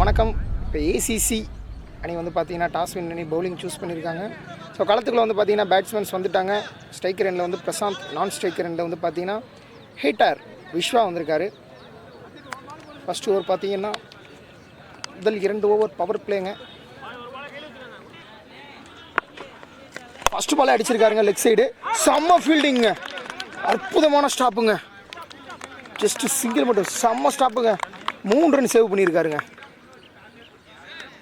வணக்கம். இப்போ ஏசிசி அணி வந்து பார்த்தீங்கன்னா டாஸ் வின் பண்ணி பவுலிங் சூஸ் பண்ணியிருக்காங்க. ஸோ களத்துக்குள்ளே வந்து பார்த்தீங்கன்னா பேட்ஸ்மேன்ஸ் வந்துட்டாங்க. ஸ்ட்ரைக்கர் எண்டில் வந்து பிரசாந்த், நான் ஸ்ட்ரைக்கர் எண்டில் வந்து பார்த்தீங்கன்னா ஹீட்டர் விஸ்வா வந்திருக்காரு. ஃபஸ்ட் ஓவர் பார்த்தீங்கன்னா முதல் 2 ஓவர் பவர் பிளேங்க. ஃபஸ்ட்டு பாலே அடிச்சிருக்காருங்க லெக் சைடு. செம்ம ஃபீல்டிங்க, அற்புதமான ஸ்டாப்புங்க. ஜஸ்ட் சிங்கிள் மட்டும் செம்ம ஸ்டாப்புங்க. 3 ரன் சேவ் பண்ணியிருக்காருங்க.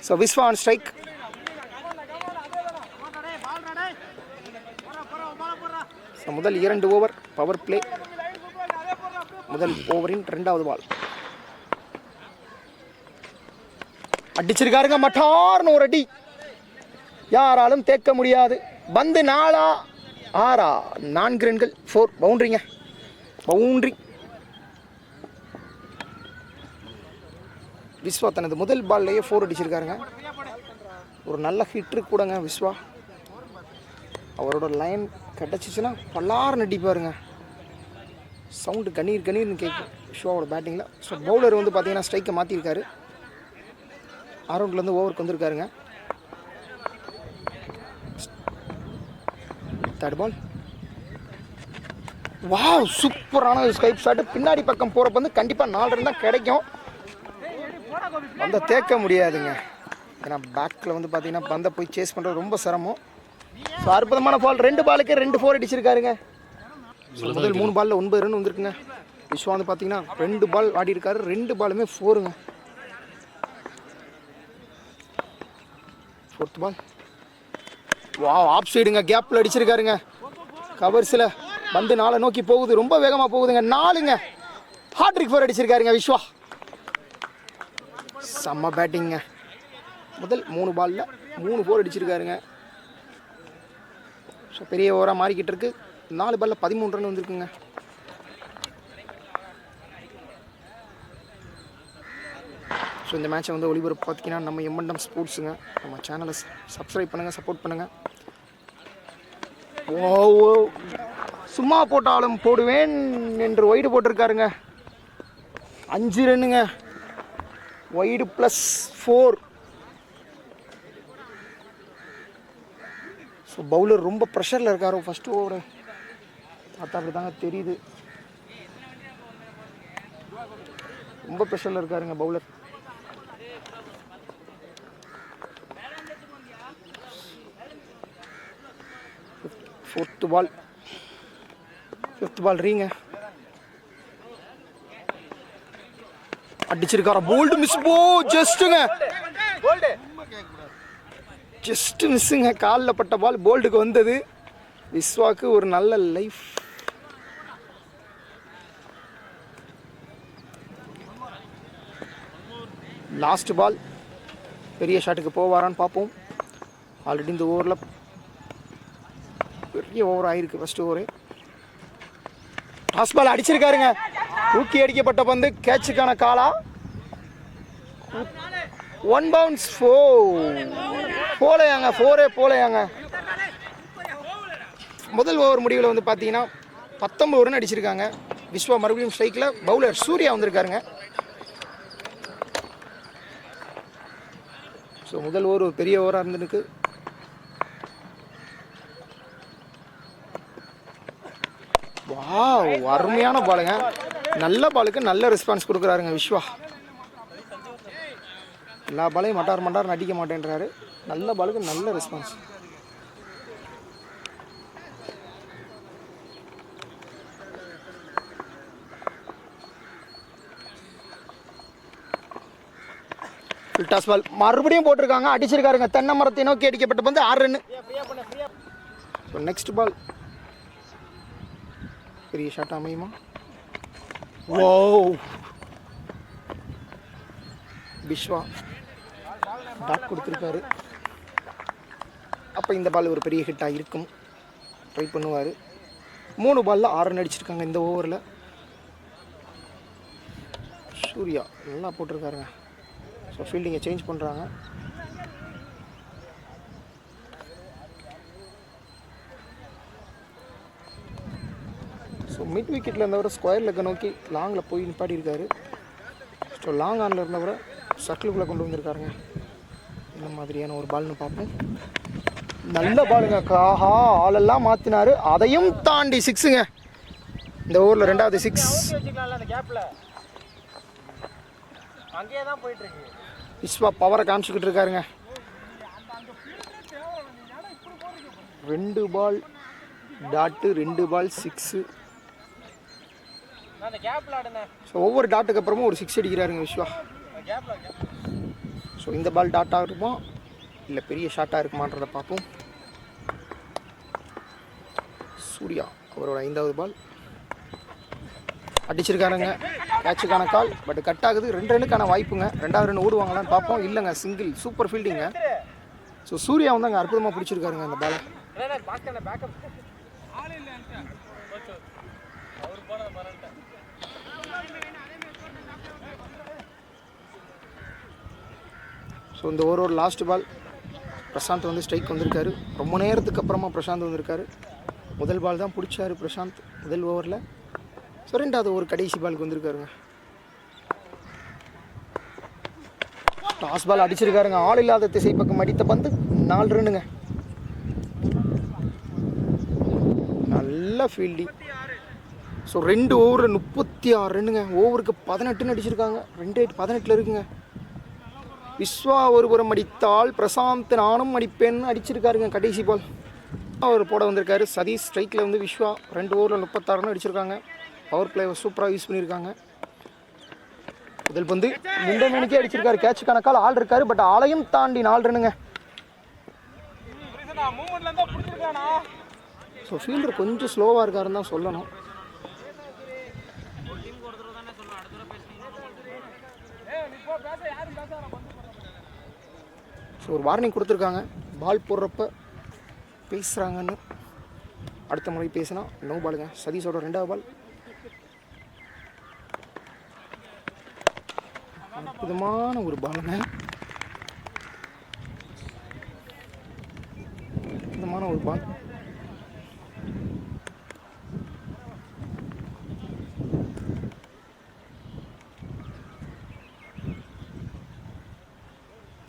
So Viswa on strike. So முதல் 2 ஓவர் பவர் பிளே. முதல் ஓவரின் 2வது பால் அடிச்சிருக்காருங்க. மட்டார்னு ஒரு அடி, யாராலும் தேக்க முடியாது. பந்து 4 6 4 ரன்கள், 4 பவுண்டரிங்க. பவுண்டரி. விஸ்வா தனது முதல் பால்லையே 4 அடிச்சிருக்காருங்க. ஒரு நல்ல ஹிட்ரு கூடங்க விஸ்வா. அவரோட லைன் கிடச்சிச்சின்னா பல்லாறு நடிப்பாருங்க. சவுண்டு கண்ணீர் கண்ணீர்னு கேட்கும் விஸ்வாவோட பேட்டிங்கில். ஸோ பவுலர் வந்து பார்த்தீங்கன்னா ஸ்ட்ரைக்கை மாற்றிருக்காரு. அரௌண்ட்லேருந்து ஓவருக்கு வந்திருக்காருங்க. Third ball. வாவ், சூப்பரான ஸ்கைப் ஷாட். பின்னாடி பக்கம் போகிறப்ப வந்து கண்டிப்பாக 4 ரன் தான் கிடைக்கும். பந்தை தேக்க முடியாதுங்க. ஏன்னா பேக்கில் வந்து பார்த்தீங்கன்னா பந்தை போய் சேஸ் பண்ணுறது ரொம்ப சிரமம். ஸோ அற்புதமான பால். 2 பாலுக்கு 2 4 அடிச்சிருக்காருங்க. முதல் 3 பாலில் 9 ரன் வந்துருக்குங்க. விஸ்வா வந்து பார்த்தீங்கன்னா 2 பால் ஆடி இருக்காரு. 2 பாலுமே 4ங்க. 4th பால். வா, ஆஃப் சைடுங்க, கேப்பில் அடிச்சிருக்காருங்க. கவர்ஸில் பந்து 4 நோக்கி போகுது, ரொம்ப வேகமாக போகுதுங்க. 4ங்க. ஹாட்ரிக் 4 அடிச்சிருக்காருங்க விஸ்வா. செம்ம பேட்டிங்க. முதல் 3 பாலில் 3 4 அடிச்சிருக்காருங்க. ஸோ பெரிய ஓவராக மாறிக்கிட்டு இருக்கு. 4 பாலில் 13 ரன் வந்துருக்குங்க. ஸோ இந்த மேட்சை வந்து ஒளிபரப்பு பார்த்தீங்கன்னா நம்ம எம்என்டம் ஸ்போர்ட்ஸுங்க. நம்ம சேனலை சப்ஸ்கிரைப் பண்ணுங்கள், சப்போர்ட் பண்ணுங்கள். ஓ, சும்மா போட்டாலும் போடுவேன் என்று ஒய்டு போட்டிருக்காருங்க. 5 ரன்னுங்க. ஒய்டு +4. ஸோ பவுலர் ரொம்ப ப்ரெஷரில் இருக்காரோ ஃபஸ்ட்டு ஓவரு பார்த்தா அப்படி தாங்க தெரியுது. ரொம்ப ப்ரெஷரில் இருக்காருங்க bowler. Fourth ball. 5th ball ரீங்க. அடிச்சிருக்காரா? Bowled miss. ஜஸ்ட்டுங்க, ஜஸ்ட் மிஸ்ஸுங்க. காலில் பட்ட பால் போல்டுக்கு வந்தது. விஸ்வாக்கு ஒரு நல்ல லைஃப். Last ball. பெரிய ஷாட்டுக்கு போவாரான்னு பார்ப்போம். ஆல்ரெடி இந்த ஓவரில் பெரிய ஓவர் ஆகிருக்கு. ஃபஸ்ட்டு ஓவரு டாஸ் பால் அடிச்சிருக்காருங்க. தூக்கி அடிக்கப்பட்ட பந்து கேட்சுக்கான காலா. 1 பவுன்ஸ். போலையாங்க, 4 போலையாங்க. முதல் ஓவர் முடிவில் வந்து பார்த்தீங்கன்னா 19 ரன் அடிச்சிருக்காங்க விஸ்வா. மறுபடியும் ஸ்ட்ரைக்கில் பவுலர் சூர்யா வந்திருக்காருங்க. ஸோ முதல் ஓவர் ஒரு பெரிய ஓவராக இருந்துருக்கு. வாவ், அருமையான பாலுங்க. நல்ல பாலுக்கு நல்ல ரெஸ்பான்ஸ் கொடுக்குறாருங்க விஸ்வா. எல்லா பாலையும் மட்டார் அடிக்க மாட்டேன்றாரு. நல்ல பாலுக்கு நல்ல ரெஸ்பான்ஸ். டாஸ் பால் மறுபடியும் போட்டிருக்காங்க. அடிச்சிருக்காருங்க. தென்னை மரத்தை நோக்கி அடிக்கப்பட்ட பந்து 6 ரன். ஸோ நெக்ஸ்ட் பால் பெரிய ஷாட் அமையுமா? ஓ, விஸ்வா டாட் கொடுத்துருக்காரு. அப்போ இந்த பால் ஒரு பெரிய ஹிட்டாக இருக்கும், ட்ரை பண்ணுவார். 3 பாலில் 6 ரன் அடிச்சிருக்காங்க இந்த ஓவரில். சூர்யா நல்லா போட்டிருக்காருங்க. ஸோ ஃபீல்டிங்கை சேஞ்ச் பண்ணுறாங்க. ஸோ மிட் விக்கெட்டில் இருந்தவரை ஸ்கொயர் லெக்கை நோக்கி லாங்கில் போய் நிப்பாட்டி இருக்காரு. ஸோ லாங் ஆனில் இருந்தவரை சர்க்கிளுக்குள்ளே கொண்டு வந்திருக்காருங்க. இந்த மாதிரியான ஒரு பால்னு பார்ப்போம். நல்ல பாலுங்க. ஆஹா, ஆளெல்லாம் மாற்றினார். அதையும் தாண்டி சிக்ஸுங்க. இந்த ஓவரில் 2வது 6. விஸ்வா பவரை காமிச்சிக்கிட்டு இருக்காருங்க. 2 பால் டாட்டு, 2 பால் 6. ஸோ ஒவ்வொரு டாட்டுக்கு அப்புறமும் ஒரு 6 அடிக்கிறாருங்க விஸ்வா. ஸோ இந்த பால் டாட்டாக இருக்குமா இல்லை பெரிய ஷாட்டாக இருக்குமான்றதை பார்ப்போம். சூர்யா அவரோட 5வது பால் அடிச்சிருக்காருங்க. கேட்சுக்கான கால், பட் கட் ஆகுது. 2 ரன்னுக்கான வாய்ப்புங்க. 2வது ரன் ஓடுவாங்களான்னு பார்ப்போம். இல்லைங்க, சிங்கிள். சூப்பர் ஃபீல்டிங்க. ஸோ சூர்யா வந்து அங்கே அற்புதமாக பிடிச்சிருக்காருங்க அந்த பாலை. ஸோ இந்த ஓவரோட லாஸ்ட் பால் பிரசாந்த் வந்து ஸ்ட்ரைக் வந்திருக்காரு. ரொம்ப நேரத்துக்கு அப்புறமா பிரசாந்த் வந்திருக்காரு. முதல் பால் தான் பிடிச்சாரு பிரசாந்த் முதல் ஓவரில். ஸோ 2வது ஒரு கடைசி பாலுக்கு வந்திருக்காருங்க. Toss ball அடிச்சிருக்காருங்க. ஆள் இல்லாத திசை பக்கம் அடித்த பந்து 4 ரன்னுங்க. நல்ல ஃபீல்டிங். ஸோ 2 ஓவரில் 36 ரன்னுங்க. ஓவருக்கு 18 அடிச்சிருக்காங்க. 2-8 இருக்குங்க. விஸ்வா ஒருபுறம் அடித்தால் பிரசாந்த் நானும் அடிப்பேன்னு அடிச்சிருக்காருங்க கடைசி பால். அவர் போட வந்திருக்காரு. சதீஷ் ஸ்ட்ரைக்கில் வந்து விஸ்வா 2 ஓவரில் 36 ரன் அடிச்சிருக்காங்க. பவர் பிளே சூப்பராக யூஸ் பண்ணியிருக்காங்க. முதல் பந்து முண்டமேனிக்கே அடிச்சிருக்காரு. கேட்ச் கணக்கால் ஆள் இருக்காரு, பட் ஆளையும் தாண்டி 4 ரன்னுங்க. ஸோ ஃபீல்டர் கொஞ்சம் ஸ்லோவாக இருக்காருன்னு தான் சொல்லணும். ஸோ ஒரு வார்னிங் கொடுத்துருக்காங்க. பால் போடுறப்ப பேசுகிறாங்கன்னு. அடுத்த முறை பேசினா நோ பாலுங்க. சதீஷோட 2வது பால். அற்புதமான ஒரு பாலுங்க. அற்புதமான ஒரு பால்.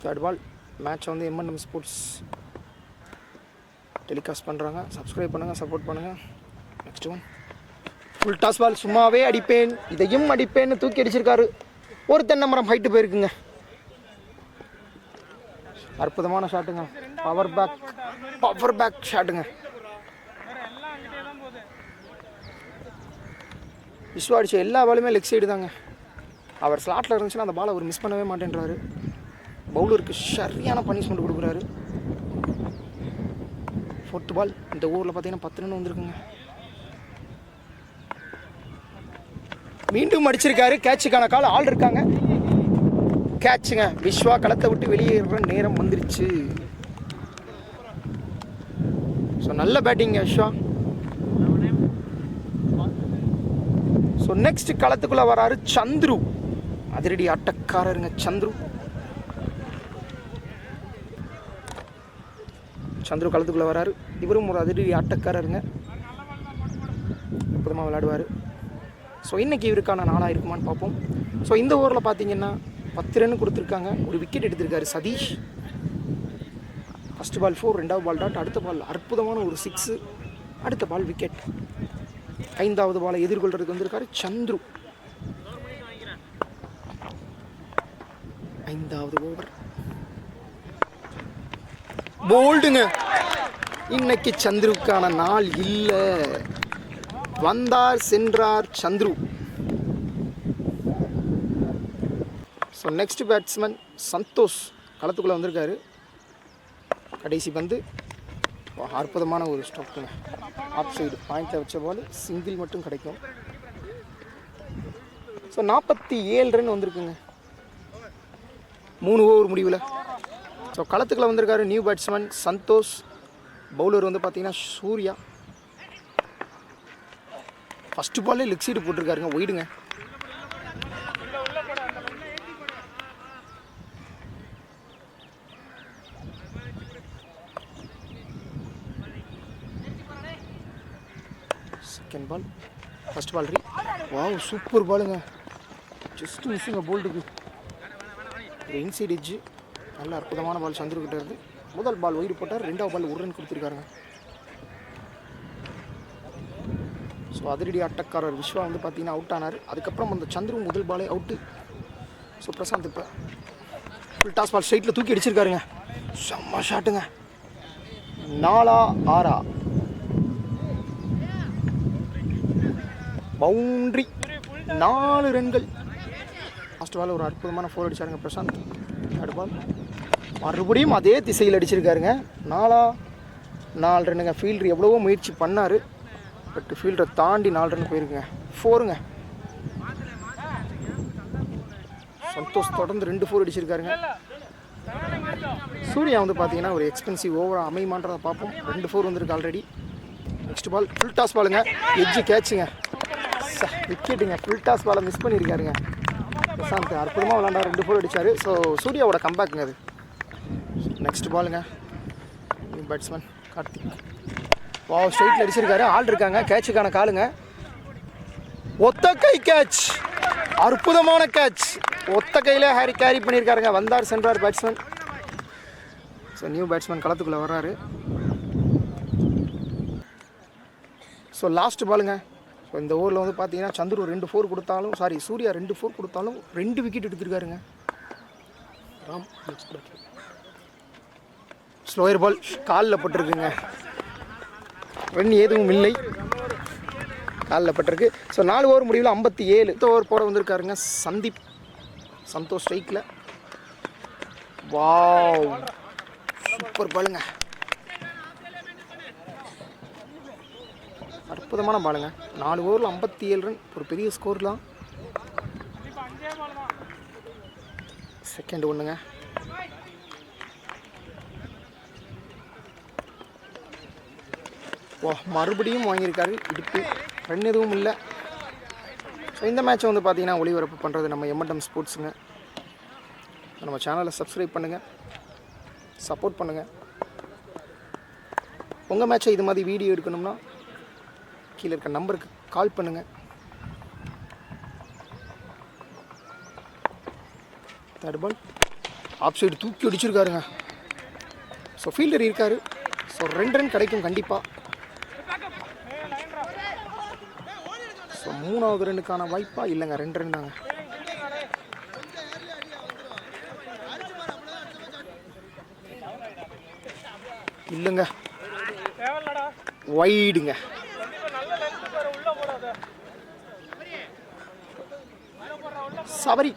தேர்ட் பால். மேட்ச் வந்து M&M ஸ்போர்ட்ஸ் டெலிகாஸ்ட் பண்ணுறாங்க. சப்ஸ்கிரைப் பண்ணுங்கள், சப்போர்ட் பண்ணுங்கள். Next one full toss ball. சும்மாவே அடிப்பேன், இதையும் அடிப்பேன்னு தூக்கி அடிச்சிருக்காரு. ஒரு தென்னை மரம் ஹைட்டு போயிருக்குங்க. அற்புதமான ஷாட்டுங்க. பவர் பேக் ஷாட்டுங்க. விஸ்வா அடிச்ச எல்லா பாலுமே லெக் சைடு தாங்க. அவர் ஸ்லாட்டில் இருந்துச்சுன்னா அந்த பாலை அவர் மிஸ் பண்ணவே மாட்டேன்றாரு. பவுலருக்கு சரியான பனிஷ்மெண்ட் கொடுக்குறாரு. 4th பால். இந்த ஓவரில் பார்த்தீங்கன்னா 10 ரன் வந்திருக்குங்க. மீண்டும் அடிச்சிருக்காரு. கேட்சுக்கான கால் ஆள் இருக்காங்க. கேட்சுங்க. விஸ்வா களத்தை விட்டு வெளியேற நேரம் வந்துருச்சு. ஸோ நல்ல பேட்டிங்க விஸ்வா. ஸோ நெக்ஸ்ட் களத்துக்குள்ளே வராரு சந்துரு. அதிரடி ஆட்டக்காரருங்க சந்துரு. சந்துரு களத்துக்குள்ளே வராரு. இவரும் ஒரு அதிரடி ஆட்டக்காரருங்க. அற்புதமாக விளையாடுவார். ஸோ இன்றைக்கி இவருக்கான நாளாக இருக்குமான்னு பார்ப்போம். ஸோ இந்த ஓவரில் பார்த்தீங்கன்னா 10 ரன் கொடுத்துருக்காங்க. ஒரு விக்கெட் எடுத்திருக்காரு சதீஷ். ஃபஸ்ட் பால் 4, 2வது பால் டாட், அடுத்த பால் அற்புதமான ஒரு 6, அடுத்த பால் விக்கெட். 5வது பாலை எதிர்கொள்றதுக்கு வந்திருக்காரு சந்துரு. 5வது ஓவர். போல்டுங்க. இன்னைக்கு சந்துருக்கான நாள் இல்லை. வந்தார் சென்றார் Chandru. So next batsman Santhosh களத்துக்குள்ளே வந்திருக்காரு. கடைசி பந்து அற்புதமான ஒரு ஸ்டாக்குங்க. ஆஃப் சைடு பாயிண்டில் வச்ச பால் சிங்கிள் மட்டும் கிடைக்கும். ஸோ 47 ரன் வந்திருக்குங்க 3 ஓவர் முடிவில். ஸோ களத்துக்குள்ளே வந்திருக்காரு நியூ பேட்ஸ்மேன் சந்தோஷ். பவுலர் வந்து பார்த்தீங்கன்னா சூர்யா. ஃபஸ்ட்டு பால்லே லெக் சைடு போட்டிருக்காருங்க, ஒயிடுங்க. செகண்ட் பால், ஃபஸ்ட் பால் ரீ. வாவ், சூப்பர் பாலுங்க. ஜஸ்ட் மிஸ்ஸுங்க போல்டுக்கு. ஒரு இன்சைட் எட்ஜு, நல்ல அற்புதமான பால் சந்துருக்கிட்ட இருந்து. முதல் பால் ஒயிட் போட்டார், ரெண்டாவது பால் 1 ரன் கொடுத்துருக்காருங்க. ஸோ அதிரடி ஆட்டக்காரர் விஸ்வா வந்து பார்த்தீங்கன்னா அவுட் ஆனார். அதுக்கப்புறம் அந்த சந்துரு முதல் பாலே அவுட்டு. ஸோ பிரசாந்த் இப்போ ஃபுல் டாஸ் பால் ஸ்ட்ரைட்டில் தூக்கி அடிச்சிருக்காருங்க. செம்ம ஷாட்டுங்க. 4-6 பவுண்ட்ரி, 4 ரன்கள். லாஸ்ட் பால் ஒரு அற்புதமான 4 அடிச்சாருங்க பிரசாந்த். தேர்ட் பால் மறுபடியும் அதே திசையில் அடிச்சிருக்காருங்க. 4 ரன்னுங்க. ஃபீல்டர் எவ்வளவோ முயற்சி பண்ணார், பட் ஃபீல்டரை தாண்டி 4 ரன் போயிருக்குங்க. 4ங்க. சந்தோஷ் தொடர்ந்து 2 4 அடிச்சிருக்காருங்க. சூர்யா வந்து பார்த்தீங்கன்னா ஒரு எக்ஸ்பென்சிவ் ஓவராக அமையுமான்றதை பார்ப்போம். 2 4 வந்திருக்கு already. Next ball full toss பாலுங்க, எட்ஜு கேட்சுங்க, விக்கெட்டுங்க. ஃபுல் டாஸ் பாலை மிஸ் பண்ணியிருக்காருங்க பிரசாந்த். அற்புதமாக விளாண்டா, 2 4 அடித்தார். ஸோ சூர்யாவோட கம்பேக்குங்க அது. நெக்ஸ்ட் பாலுங்க, பேட்ஸ்மேன் கார்த்திக். ஸ்ட்ரைட்டில் அடிச்சிருக்காரு, ஆள் இருக்காங்க, கேட்சுக்கான காலுங்க. ஒத்த கை கேட்ச், அற்புதமான கேட்ச். ஒத்த கையில் ஹேரி கேரி பண்ணியிருக்காருங்க. வந்தார் சென்றார் பேட்ஸ்மேன். ஸோ நியூ பேட்ஸ்மேன் களத்துக்குள்ளே வர்றாரு. ஸோ லாஸ்ட் பாலுங்க. ஸோ இந்த ஓவரில் வந்து பார்த்தீங்கன்னா சந்துரு 2 4 கொடுத்தாலும், சூர்யா 2 4 கொடுத்தாலும் 2 விக்கெட் எடுத்திருக்காருங்க. ராம் ஸ்லோயர் பால் காலில் பட்டிருக்குங்க. ரன் எதுவும் இல்லை, காலில் பட்டிருக்கு. ஸோ 4 ஓவர் முடிவில் 57. ஓவர் போட வந்திருக்காருங்க சந்தீப். சந்தோஷ் ஸ்ட்ரைக்கில். வாவ், சூப்பர் பாலுங்க, அற்புதமான பாலுங்க. 4 ஓவரில் 57 ரன், ஒரு பெரிய ஸ்கோர் தான். செகண்ட் ஒன்றுங்க. மறுபடியும் வாங்கியிருக்காரு இடுப்பு. ரன் எதுவும் இல்லை. ஸோ இந்த மேட்சை வந்து பார்த்தீங்கன்னா ஒளிபரப்பு பண்ணுறது நம்ம M&M ஸ்போர்ட்ஸுங்க. நம்ம சேனலை சப்ஸ்கிரைப் பண்ணுங்கள், சப்போர்ட் பண்ணுங்கள். உங்கள் மேட்சை இது மாதிரி வீடியோ எடுக்கணும்னா கீழே இருக்க நம்பருக்கு கால் பண்ணுங்கள். தேர்ட் பால் ஆப் சைடு தூக்கி அடிச்சிருக்காருங்க. ஸோ ஃபீல்டர் இருக்கார். ஸோ 2 ரன் கிடைக்கும் கண்டிப்பாக. ஸோ 3வது ரன்னுக்கான வாய்ப்பா இல்லைங்க, 2 ரன் தாங்க. இல்லைங்க, வைடுங்க. சபரி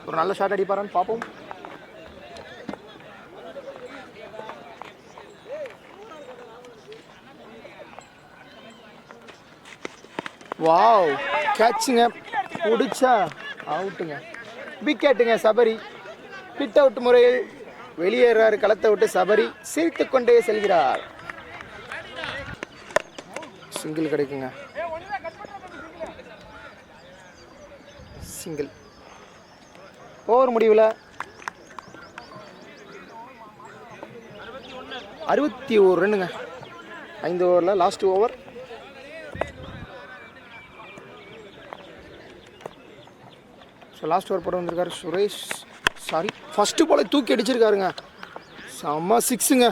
ஒரு நல்ல ஷாட் அடிப்பாரான்னு பார்ப்போம். வாவ், கேட்சுங்க, பிடிச்சா அவுட்டுங்க, விக்கெட்டுங்க. சபரி பிட் அவுட் முறையில் வெளியேறாரு களத்தை விட்டு. சபரி சிரித்து கொண்டே செல்கிறார். சிங்கிள் கிடைக்குங்க, சிங்கிள். ஓவர் முடிவில் 61 ரன்னுங்க. 5 ஓவரில் last over. So last over போட வந்திருக்காரு சுரேஷ். ஃபஸ்ட்டு பாலை தூக்கி அடிச்சிருக்காருங்க. செம்ம 6ங்க.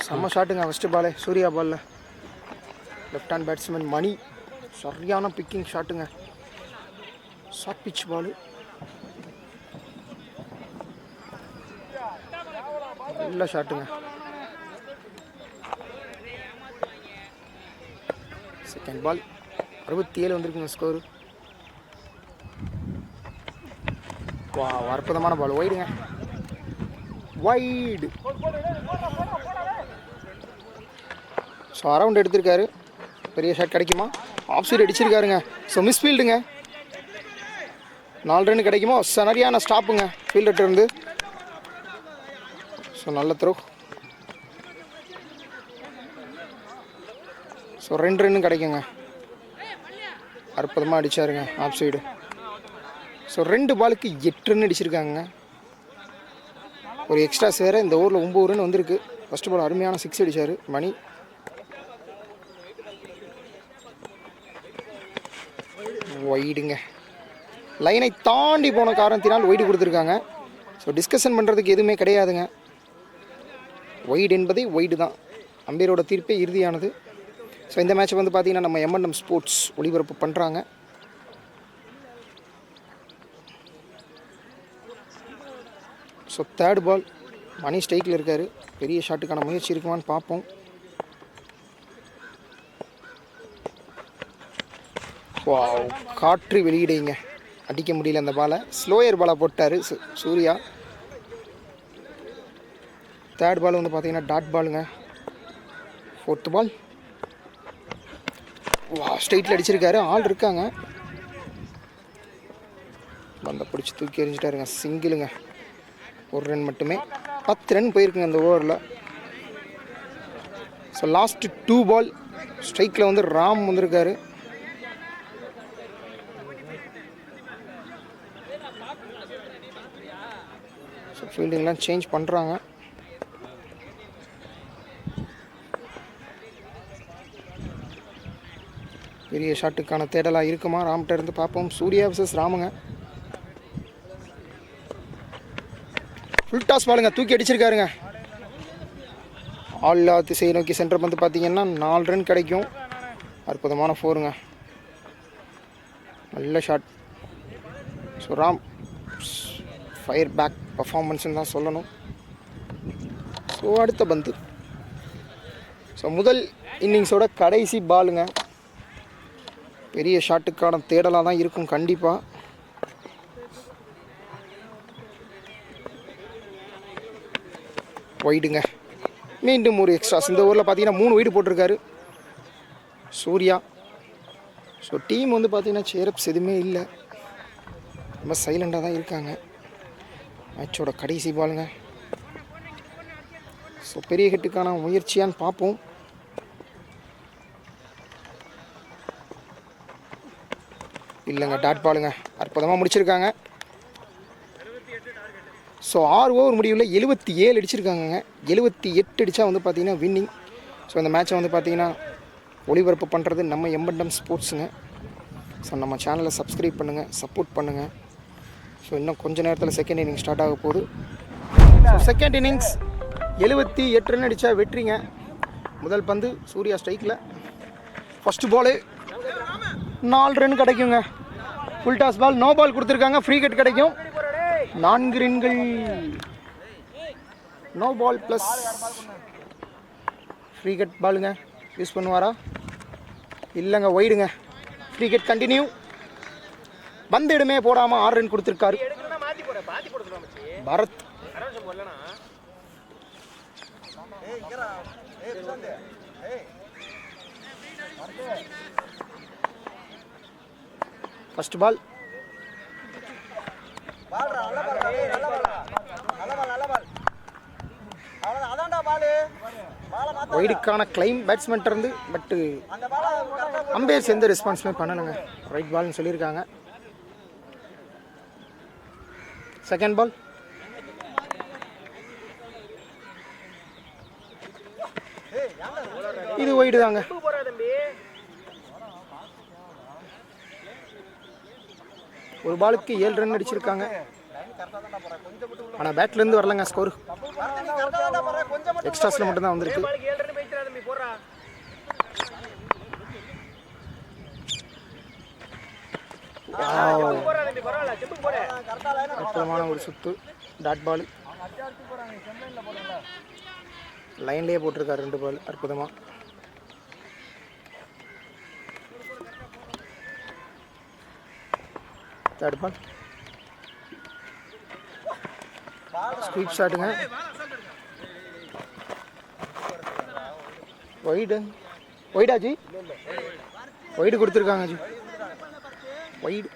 செம்ம ஷாட்டுங்க ஃபஸ்ட்டு பாலே. சூர்யா பாலில் லெஃப்ட் ஹேண்ட் பேட்ஸ்மேன் மணி சரியான பிக்கிங் ஷாட்டுங்க. ஷார்ட் பிச் பாலு, நல்ல ஷாட்டுங்க. செகண்ட் பால் 67 வந்திருக்குங்க ஸ்கோரு. அற்புதமான பால், வைடுங்க, வைடு. ஸோ அரவுண்ட் எடுத்திருக்காரு. பெரிய ஷாட் கிடைக்குமா? ஆஃப் சைடு அடிச்சிருக்காருங்க. ஸோ மிஸ் ஃபீல்டுங்க. 4 ரன் கிடைக்குமா? சரியான ஸ்டாப்புங்க ஃபீல்டர்கிட்ட இருந்து. ஸோ நல்ல த்ரோ. ஸோ 2 ரன்னு கிடைக்குங்க. அற்புதமாக அடித்தாருங்க ஆஃப் சைடு. ஸோ 2 பாலுக்கு 8 ரன் அடிச்சிருக்காங்க. ஒரு எக்ஸ்ட்ராஸ் வேறு. இந்த ஓவரில் 9 ரன் வந்திருக்கு. ஃபஸ்ட்டு பால் அருமையான 6 அடித்தார் மணி. ஒய்டுங்க. லைனை தாண்டி போன காரணத்தினால் ஒய்டு கொடுத்துருக்காங்க. ஸோ டிஸ்கஷன் பண்ணுறதுக்கு எதுவுமே கிடையாதுங்க. ஒய்டு என்பதே ஒய்டு தான். அம்பையரோட தீர்ப்பே இறுதியானது. ஸோ இந்த மேட்ச் வந்து பார்த்திங்கன்னா நம்ம M&M ஸ்போர்ட்ஸ் ஒளிபரப்பு பண்ணுறாங்க. ஸோ தேர்ட் பால் மணி ஸ்ட்ரைக்கில் இருக்கார். பெரிய ஷாட்டுக்கான முயற்சி இருக்குமான்னு பார்ப்போம். காற்று வெளியிடைங்க, அடிக்க முடியல அந்த பாலை. ஸ்லோயர் பாலை போட்டார் சூர்யா. தேர்ட் பால் வந்து பார்த்தீங்கன்னா டாட் பாலுங்க. ஃபோர்த் பால் ஸ்ட்ரைட்டில் அடிச்சிருக்காரு. ஆள் இருக்காங்க. பந்தை பிடிச்சி தூக்கி எறிஞ்சிட்டாருங்க. சிங்கிளுங்க. 1 ரன் மட்டுமே. 10 ரன் போயிருக்குங்க அந்த ஓவரில். ஸோ லாஸ்ட்டு 2 பால் ஸ்ட்ரைக்கில் வந்து ராம் வந்திருக்காரு. ஸோ ஃபீல்டிங்லாம் சேஞ்ச் பண்ணுறாங்க. பெரிய ஷாட்டுக்கான தேடலாக இருக்குமா ராம்கிட்ட இருந்து பார்ப்போம். சூர்யா vs ராமுங்க. ஃபுல் டாஸ் பாலுங்க, தூக்கி அடிச்சிருக்காருங்க. ஆல்லா திசை நோக்கி சென்டர் வந்து பார்த்தீங்கன்னா 4 ரன் கிடைக்கும். அற்புதமான 4ங்க. நல்ல shot. So Ram fire back பர்ஃபார்மன்ஸ்ன்னு தான் சொல்லணும். ஸோ அடுத்த பந்து. ஸோ முதல் இன்னிங்ஸோட கடைசி பாலுங்க. பெரிய ஷாட்டுக்கான தேடலாக தான் இருக்கும் கண்டிப்பாக. ஒய்டுங்க. மீண்டும் ஒரு எக்ஸ்ட்ராஸ். இந்த ஓவரில் பார்த்தீங்கன்னா 3 ஒய்டு போட்டிருக்காரு சூர்யா. ஸோ டீம் வந்து பார்த்தீங்கன்னா சேரப்ஸ் எதுவுமே இல்லை, ரொம்ப சைலண்டாக தான் இருக்காங்க. மேட்சோட கடைசி பாலுங்க. ஸோ பெரிய ஹிட்டுக்கான முயற்சியான்னு பார்ப்போம். இல்லைங்க, டாட் பாலுங்க. அற்புதமாக முடிச்சிருக்காங்க. ஸோ 6 ஓவர் முடிவில் 77 அடிச்சிருக்காங்க. 78 அடித்தா வந்து பார்த்திங்கன்னா வின்னிங். ஸோ இந்த மேட்சை வந்து பார்த்திங்கன்னா ஒளிபரப்பு பண்ணுறது நம்ம M&M ஸ்போர்ட்ஸுங்க. ஸோ நம்ம சேனலை சப்ஸ்கிரைப் பண்ணுங்கள், சப்போர்ட் பண்ணுங்கள். ஸோ இன்னும் கொஞ்சம் நேரத்தில் செகண்ட் இன்னிங்ஸ் ஸ்டார்ட் ஆக போகுது. ஸோ செகண்ட் இன்னிங்ஸ் 78 ரன் அடித்தா வெற்றிங்க. முதல் பந்து சூர்யா ஸ்ட்ரைக்கில். ஃபஸ்ட்டு பாலு 4 ரன் கிடைக்குங்க. Full toss ball, no ball கொடுத்துருக்காங்க. ஃப்ரீ கட் கிடைக்கும். 4 ரன்கள். No ball plus free cut பாலுங்க. யூஸ் பண்ணுவாரா? இல்லைங்க, ஒய்டுங்க. Free cut continue. பந்து இடமே போடாமல் 6 ரன் கொடுத்துருக்காரு பரத். ஃபர்ஸ்ட் பால் ஒய்டுக்கான கிளைம் பேட்ஸ்மேன் இருந்து. பட்டு அம்பையர்ஸ் எந்த ரெஸ்பான்ஸுமே பண்ணலைங்க. ரைட் பால்னு சொல்லியிருக்காங்க. செகண்ட் பால் இது ஒய்டு தாங்க. ஒரு பாலுக்கு 7 ரன் அடிச்சிருக்காங்க. ஆனால் பேட்லேருந்து வரலங்க ஸ்கோர். எக்ஸ்ட்ராஸில் மட்டும்தான் வந்திருக்கு. அற்புதமான ஒரு சுத்து. டாட் பால் லைன்லேயே போட்டிருக்காரு. 2 பால் அற்புதமாக. தேர்ட் பால் ஸ்வீப் ஷாட்டுங்க. ஒய்டா ஜி? ஒய்டு கொடுத்துருக்காங்க ஜி. ஒய்டு.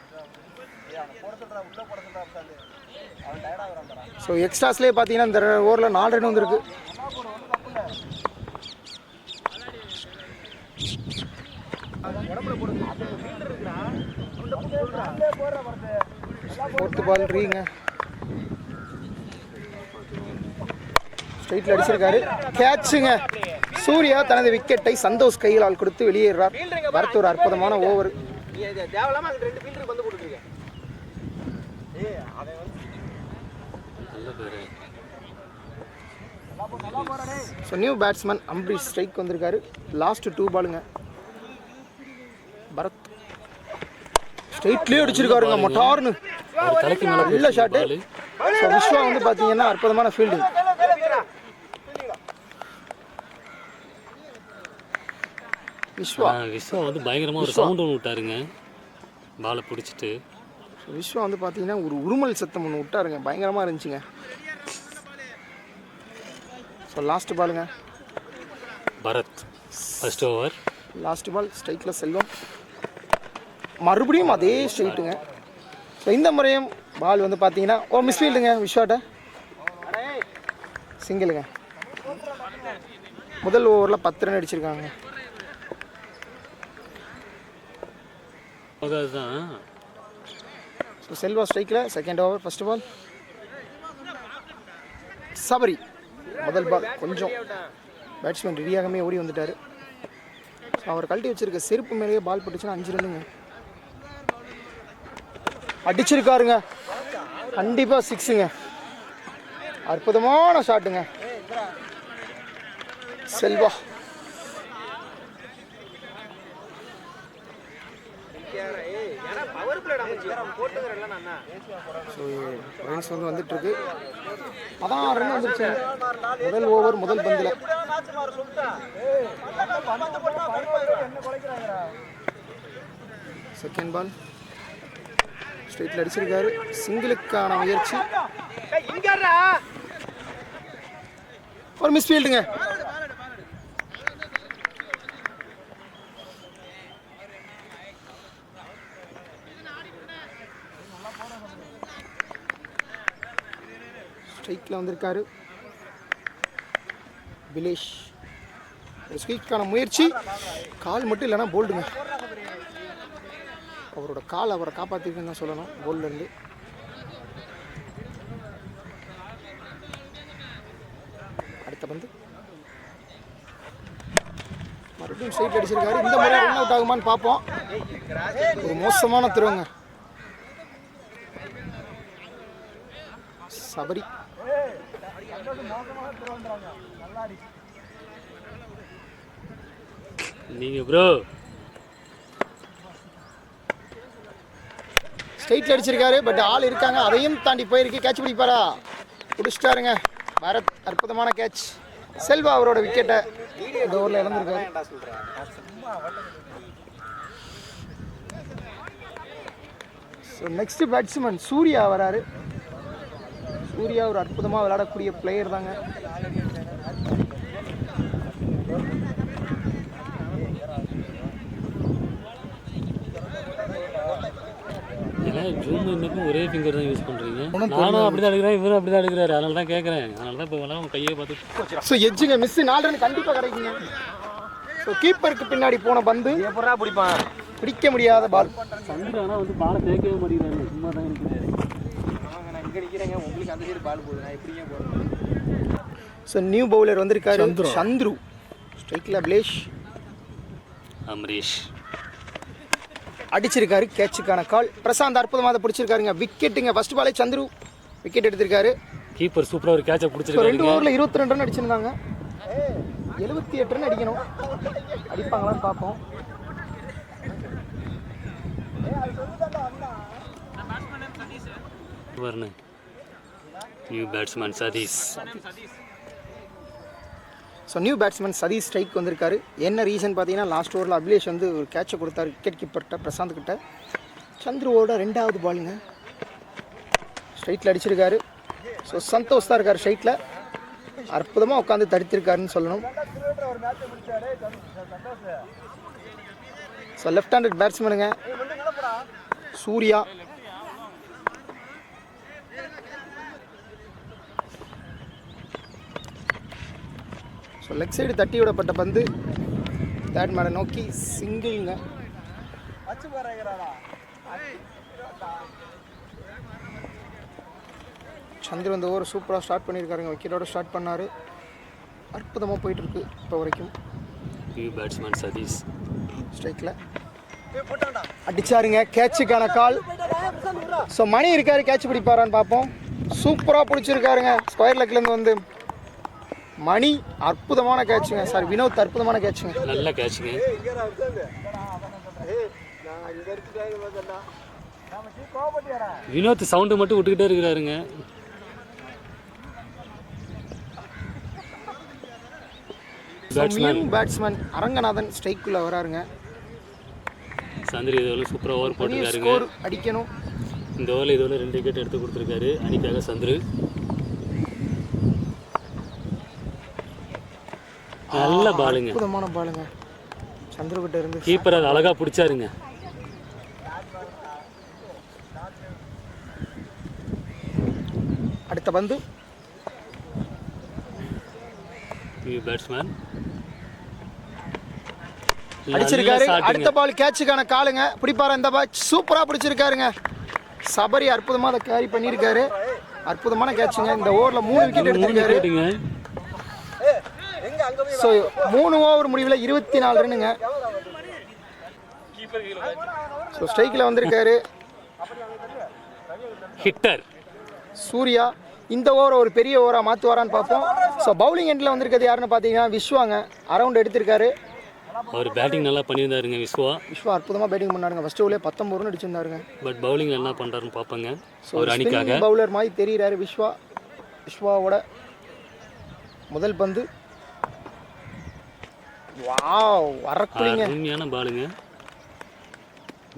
ஸோ எக்ஸ்ட்ராஸ்லேயே பார்த்தீங்கன்னா இந்த ஓவரில் 4 ரன் வந்துருக்கு. ஃபோர்த்து பால் ரீங்க. ஸ்ட்ரைட்டில் அடிச்சிருக்காரு. கேட்சுங்க. சூர்யா தனது விக்கெட்டை சந்தோஷ் கைகளால் கொடுத்து வெளியேறார். வரத்து ஒரு அற்புதமான ஓவர். தேவலாம அங்க 2 ஃபீல்டருக்கு வந்து போட்டுருக்க. அவன் வந்து நல்ல பேரு. So new batsman Ambareesh strike வந்திருக்காரு. லாஸ்ட் 2 பாலுங்க. பரத் ஸ்ட்ரைட்லேயே அடிச்சிருக்காருங்க மொட்டார்னு. தலைக்கு மேலே நல்ல ஷாட்டு. ஸோ விஸ்வா வந்து பார்த்தீங்கன்னா அற்புதமான ஃபீல்டிங். விஸ்வா வந்து பயங்கரமாக ஒரு சவுண்ட் ஒன்று விட்டாருங்க பாலை பிடிச்சிட்டு. விஸ்வா வந்து பார்த்தீங்கன்னா ஒரு உருமல் சத்தம் ஒன்று விட்டாருங்க, பயங்கரமாக இருந்துச்சுங்க. ஸோ லாஸ்ட் பாலுங்க. Bharath first over. Last ball ஸ்ட்ரைக்கில் செல்வம். மறுபடியும் அதே ஸ்ட்ரைட்டுங்க. ஸோ இந்த முறையும் பால் வந்து பார்த்தீங்கன்னா ஒரு மிஸ்ஃபீல்டுங்க. விஸ்வாட்ட சிங்கிளுங்க. முதல் ஓவரில் 10 ரன் அடிச்சிருக்காங்க. ஸோ செல்வா ஸ்ட்ரைக்கில் second over. First ball Sabari. முதல் பால் கொஞ்சம் பேட்ஸ்மேன் ரெடியாகவே ஓடி வந்துட்டார். ஸோ அவர் கழட்டி வச்சிருக்க செருப்பு மேலேயே பால் பட்டுச்சுன்னா 5 ரன்னுங்க. அடிச்சிருக்காருங்க, கண்டிப்பாக 6ங்க. அற்புதமான ஷாட்டுங்க செல்வா. ஸோ வந்து வந்துட்டுருக்கு. அதான் ரன் வந்துருச்சு முதல் ஓவர் முதல் பந்தில். செகண்ட் பால் ஸ்ட்ரைட்டில் அடிச்சிருக்காரு. சிங்கிளுக்கான முயற்சி, ஒரு மிஸ்ஃபீல்டுங்க. ஸ்ட்ரைக்கில் வந்திருக்காரு பிலேஷ். ஒரு ஸ்வீக்கான முயற்சி, கால் மட்டும் இல்லைன்னா போல்டுங்க. அவரோட கால் அவரை காப்பாற்றிருக்குன்னு தான் சொல்லணும் போல்ட்லேருந்து. அடுத்த பந்து மறுபடியும் ஸ்ட்ரைட் அடிச்சிருக்காரு. இந்த மாதிரி ரன் அவுட் ஆகுமான்னு பார்ப்போம். ஒரு மோசமான திருவங்க சபரி. நீங்க ப்ரோ ஸ்ட்ரைட்ல அடிச்சிருக்காரு. பட் ஆள் இருக்காங்க, அதையும் தாண்டி போயிருக்கு. கேட்ச் பிடிப்பாரா? பிடிச்சிட்டாருங்க பாரத். அற்புதமான கேட்ச். செல்வா அவரோட விக்கெட்டை இந்த ஓவரில் இழந்திருக்காரு. ஸோ நெக்ஸ்ட் பேட்ஸ்மேன் சூர்யா வராரு. சூர்யா ஒரு அற்புதமாக விளையாடக்கூடிய பிளேயர் தாங்க. ஒரே ஃபிங்கர் தான் யூஸ் பண்ணுறீங்க. நானும் அப்படி தான் எடுக்கிறேன், இவரும் அப்படி தான் எடுக்கிறாரு. அதனால தான் கேட்குறேன். அதனால தான் இப்போ உங்கள் கையை பார்த்து. ஸோ எஜ்ஜுங்க மிஸ் 4 ரன் கண்டிப்பாக கிடைக்குங்க. ஸோ கீப்பருக்கு பின்னாடி போன பந்து எப்படா பிடிப்பான், பிடிக்க முடியாத பால். சந்திர ஆனால் வந்து பாலை தேக்கவே மாட்டேங்கிறாரு, சும்மா தான் இருக்கிறாரு. நான் இங்கே நிற்கிறேங்க, உங்களுக்கு அந்த சைடு பால் போகுது, நான் எப்படிங்க போகிறேன். ஸோ நியூ பவுலர் வந்திருக்காரு சந்துரு. ஸ்ட்ரைக்கில் பிலேஷ். அமரீஷ் அடிச்சிருக்காரு. கேட்சுக்கான கால். பிரசாந்த் அற்புதமாக பிடிச்சிருக்காருங்க. விக்கெட்டுங்க. ஃபர்ஸ்ட் பாலே சந்துரு விக்கெட் எடுத்திருக்காரு. கீப்பர் சூப்பராக ஒரு கேட்சை பிடிச்சிருக்காரு. 2 ஓவரில் 22 ரன் அடிச்சிருந்தாங்க. 78 ரன் அடிக்கணும். அடிப்பாங்களான்னு பார்ப்போம். New batsman Satish. So new batsman Satish strike வந்திருக்காரு. என்ன ரீசன் பார்த்தீங்கன்னா, லாஸ்ட் ஓவரில் அபிலேஷ் வந்து ஒரு கேட்சை கொடுத்தாரு விக்கெட் கீப்பர்கிட்ட பிரசாந்த் கிட்ட. சந்துருவோட 2வது பாலுங்க. ஸ்ட்ரைட்டில் அடிச்சிருக்காரு. ஸோ சந்தோஷ் தான் இருக்கார் ஸ்ட்ரைட்டில். அற்புதமாக உட்காந்து தடுத்திருக்காருன்னு சொல்லணும். ஸோ லெஃப்ட் ஹேண்டட் பேட்ஸ்மேனுங்க சூர்யா. ஸோ லெக் சைடு தட்டி விடப்பட்ட பந்து தேர்ட் மேடை நோக்கி சிங்கிள்ங்க. சந்திர இந்த ஓவர் சூப்பராக ஸ்டார்ட் பண்ணியிருக்காருங்க. விக்கெட்டோட ஸ்டார்ட் பண்ணார். அற்புதமாக போயிட்டுருக்கு இப்போ வரைக்கும். நியூ பேட்ஸ்மேன் சதீஷ் ஸ்ட்ரைக்கில். அடிச்சாருங்க, கேட்சுக்கான கால். ஸோ மணி இருக்காரு, கேட்ச் பிடிப்பாரான்னு பார்ப்போம். சூப்பராக பிடிச்சிருக்காருங்க ஸ்கொயர் லெக்லேருந்து வந்து. மணி அற்புதமான கேட்சுங்க. சார் வினோத் அற்புதமான கேட்சுங்க. நல்ல கேட்சுங்க. வினோத் சவுண்டு மட்டும் விட்டுக்கிட்டே இருக்கிறாருங்க. பேட்ஸ்மேன் அரங்கநாதன் ஸ்ட்ரைக்குள்ள வராருங்க. சந்திரி இதுவரை சூப்பராக ஓவர் போட்டுருக்காருங்க. அடிக்கணும். இந்த ஓவரில் இதுவரை 2 விக்கெட் எடுத்து கொடுத்துருக்காரு அணிக்காக சந்திரு. நல்ல பாலுங்க, அற்புதமான பாலுங்க சந்திரு கிட்ட இருந்து. கீப்பர் அது அழகா பிடிச்சாருங்க. அடுத்த பந்து பேட்ஸ்மேன் அடிச்சிருக்காரு. அடுத்த பால் கேட்சுக்கான காலுங்க. பிடிப்பாரா இந்த பால்? சூப்பரா பிடிச்சிருக்காருங்க. சபரி அற்புதமா அதை கேரி பண்ணியிருக்காரு. அற்புதமான கேட்சுங்க. இந்த ஓவர்ல 3 விக்கெட் எடுத்திருக்காரு. ஸோ 3 ஓவர் முடிவில் 24 ரன்னுங்க. ஸோ ஸ்ட்ரைக்கில் வந்திருக்காரு ஹிட்டர் சூர்யா. இந்த ஓவரை ஒரு பெரிய ஓவராக மாற்றுவாரான்னு பார்ப்போம். ஸோ பவுலிங் எண்டில் வந்திருக்கிறது யாருன்னு பார்த்தீங்கன்னா விஸ்வாங்க. அரவுண்ட் எடுத்திருக்காரு. அவர் பேட்டிங் நல்லா பண்ணியிருந்தாருங்க விஸ்வா அற்புதமாக பேட்டிங் பண்ணாருங்க. ஃபர்ஸ்ட் ஓவர்லேயே 19 ரன் அடிச்சிருந்தாருங்க. பட் பவுலிங் என்ன பண்ணுறாருன்னு பார்ப்போங்க. ஒரு அணிக்காக பவுலர் மாதிரி தெரிகிறாரு விஸ்வாவோட முதல் பந்து. வாவ், அருமையான பாலுங்க.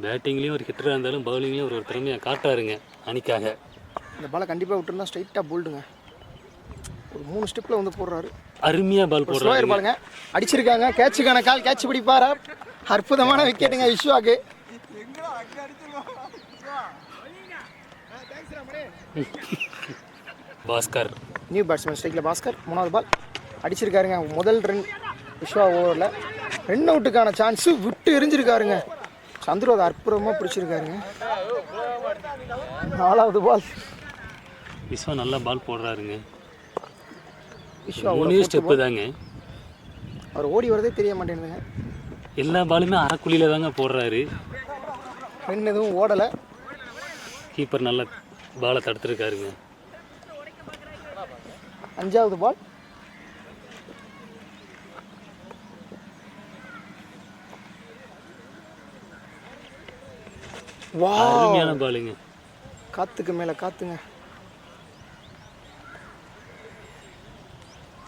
பேட்டிங்லேயும் ஒரு ஹிட்டராக இருந்தாலும் பவுலிங்லேயும் ஒரு திறமையாக காட்டுறாருங்க அணிக்காக. இந்த பாலை கண்டிப்பாக விட்டுருந்தா ஸ்ட்ரைட்டாக போல்டுங்க. ஒரு 3 ஸ்டெப்பில் வந்து போடுறாரு. அருமையாக பால் போடுறாரு பாருங்க. அடிச்சிருக்காங்க. கேட்சுக்கான கால். கேட்ச் பிடிப்பாரா? அற்புதமான விக்கெட்டுங்க விஸ்வாக்கு. பாஸ்கர் நியூ பேட்ஸ்மேன் ஸ்ட்ரைக்கில் பாஸ்கர். 3வது பால் அடிச்சிருக்காருங்க. முதல் ரன் விஸ்வா ஓவரில். 2 அவுட்டுக்கான சான்ஸு விட்டு எரிஞ்சிருக்காருங்க. சந்துரு அதை அற்புதமாக பிடிச்சிருக்காருங்க. 4வது பால் விஸ்வா நல்லா பால் போடுறாருங்க. விஸ்வா ஸ்டெப்பு தாங்க. அவர் ஓடி வரதே தெரிய மாட்டேங்குதுங்க. எல்லா பாலுமே அரைக்குழியில் தாங்க போடுறாரு. ரன் எதுவும் ஓடலை. கீப்பர் நல்லா பாலை தடுத்துருக்காருங்க. 5வது பால் அருமையான பாலுங்க. காத்துக்கு மேலே காத்துங்க.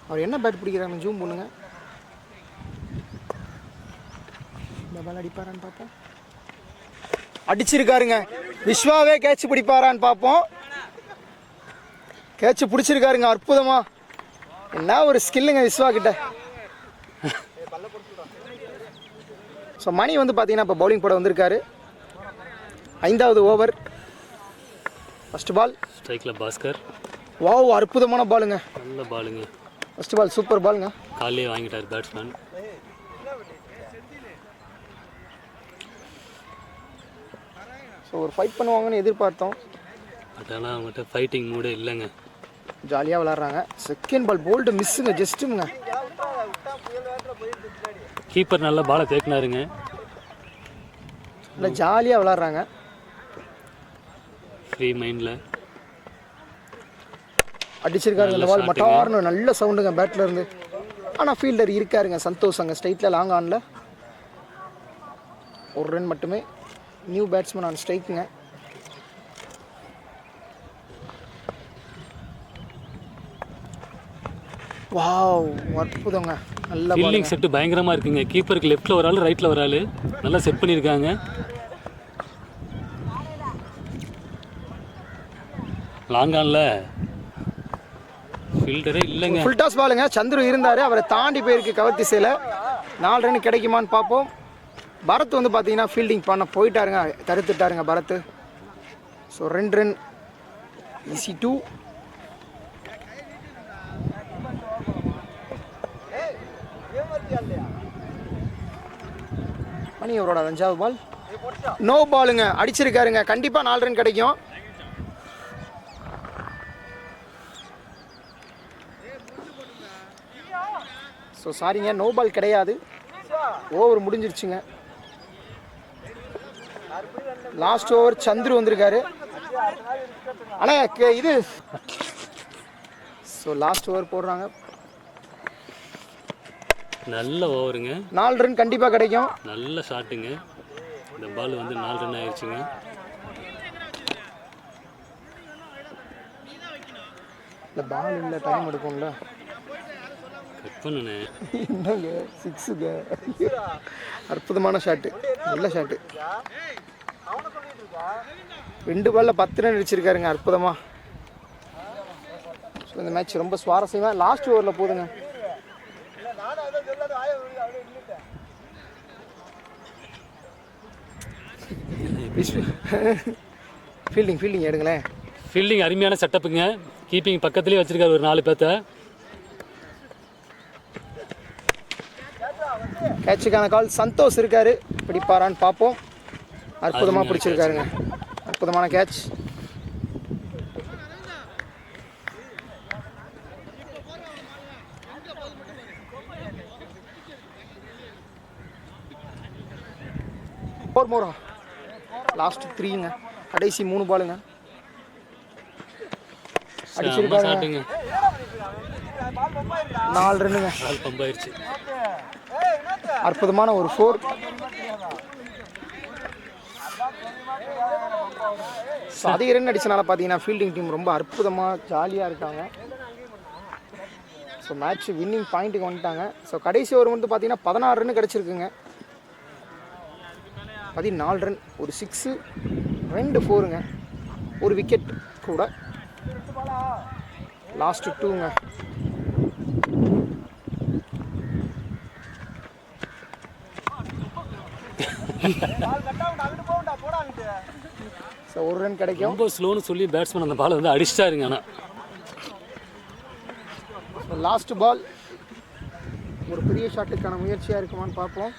அவர் என்ன பேட் பிடிக்கிறாங்க ஜூம் பண்ணுங்க. இந்த பால் அடிப்பாரான்னு பார்ப்போம். அடிச்சிருக்காருங்க. விஸ்வாவே கேட்ச் பிடிப்பாரான்னு பார்ப்போம். கேட்ச் பிடிச்சிருக்காருங்க அற்புதமா. என்ன ஒரு ஸ்கில்லுங்க விஸ்வா கிட்ட. ஸோ மணி வந்து பார்த்தீங்கன்னா இப்போ பவுலிங் போட வந்திருக்காரு. 5வது ஓவர். ஃபர்ஸ்ட் பால் ஸ்ட்ரைக்கில் பாஸ்கர். வாவ், அற்புதமான பாலுங்க. நல்ல பாலுங்க. ஃபர்ஸ்ட் பால் சூப்பர் பாலுங்க. காலையே வாங்கிட்டார் பேட்ஸ்மேன். ஸோ ஒரு ஃபைட் பண்ணுவாங்கன்னு எதிர்பார்த்தோம். பட் ஆனால் அவங்ககிட்ட ஃபைட்டிங் மூடே இல்லைங்க. ஜாலியாக விளாட்றாங்க. செகண்ட் பால் போல்டு மிஸ்ஸுங்க, ஜஸ்ட்டுங்க. கீப்பர் நல்லா பாலை தேக்கினாருங்க. இல்லை ஜாலியாக விளாட்றாங்க. ஃப்ரீ மைண்டில் அடிச்சிருக்காரு. இந்த பால் மட்டார்னு நல்ல சவுண்டுங்க பேட்டில் இருந்து. ஆனால் ஃபீல்டர் இருக்காருங்க சந்தோஷ் அங்கே ஸ்ட்ரைட்டில் லாங் ஆனில். 1 ரன் மட்டுமே. நியூ பேட்ஸ்மேன் ஆன் ஸ்ட்ரைக்குங்க. வாவ், அற்புதங்க. நல்ல ஃபீல்டிங் செட்டு பயங்கரமாக இருக்குங்க. கீப்பருக்கு லெஃப்ட்டில் ஒரு ஆள், ரைட்டில் ஒரு ஆள் நல்லா செட் பண்ணியிருக்காங்க. லாங் ஆனில் ஃபீல்டரே இல்லைங்க. ஃபுல் டாஸ் பாலுங்க. சந்துரு இருந்தார், அவரை தாண்டி போயிருக்கு கவர் திசையில். 4 ரன் கிடைக்குமான்னு பார்ப்போம். பரத் வந்து பார்த்தீங்கன்னா ஃபீல்டிங் பண்ண போயிட்டாருங்க, தடுத்துட்டாருங்க Bharath. So 2 run. Easy 2. Mani அவரோட 5வது பால். நோ பாலுங்க. அடிச்சிருக்காருங்க. கண்டிப்பாக 4 ரன் கிடைக்கும். ஸோ சாரிங்க, நோ பால் கிடையாது. ஓவர் முடிஞ்சிருச்சுங்க. லாஸ்ட் ஓவர் சந்துரு வந்திருக்காரு. ஆனால் இது ஸோ லாஸ்ட் ஓவர் போடுறாங்க. நல்ல ஓவருங்க. 4 ரன் கண்டிப்பாக கிடைக்கும். நல்ல ஷாட்டுங்க. இந்த பால் வந்து 4 ரன் ஆயிடுச்சுங்க. இந்த பால் இல்லை, டைம் எடுக்கும்ல. கட் பண்ணுண்ணே. என்னங்க 6ங்க. அற்புதமான ஷாட்டு, நல்ல ஷாட்டு. 2 பாலில் 10 ரன் அடிச்சிருக்காருங்க, அற்புதமாக. ஸோ இந்த மேட்ச் ரொம்ப சுவாரஸ்யமாக லாஸ்ட் ஓவரில் போதுங்க. ஃபீல்டிங் எடுங்களேன். ஃபீல்டிங் அருமையான செட்டப்புங்க. கீப்பிங் பக்கத்துலேயே வச்சிருக்காரு ஒரு 4 பேர்த்த. கேட்சுக்கான கால் சந்தோஷ் இருக்காரு, பிடிப்பாரான்னு பார்ப்போம். அற்புதமாக பிடிச்சிருக்காருங்க, அற்புதமான கேட்ச். மோரா லாஸ்ட் 3ங்க, கடைசி 3 பாலுங்க அடிச்சிருக்காங்க. 4 ரன்னுங்க, பம்ப் ஆயிடுச்சு. அற்புதமான ஒரு 4. அதிக ரன் அடிச்சனால பார்த்தீங்கன்னா ஃபீல்டிங் டீம் ரொம்ப அற்புதமாக ஜாலியாக இருக்காங்க. ஸோ மேட்ச் வின்னிங் பாயிண்ட்டுக்கு வந்துட்டாங்க. ஸோ கடைசி ஓவர் வந்து பார்த்தீங்கன்னா 16 ரன் கிடச்சிருக்குங்க. 14 ரன், ஒரு 6, 2 4ங்க, ஒரு விக்கெட் கூட. லாஸ்ட் 2ங்க. ஸோ 1 ரன் கிடைக்கும். ரொம்ப ஸ்லோன்னு சொல்லி பேட்ஸ்மேன் அந்த பாலை வந்து அடிச்சிட்டாருங்க. ஆனால் லாஸ்ட் பால் ஒரு பெரிய ஷாட்டுக்கான முயற்சியாக இருக்குமான்னு பார்ப்போம்.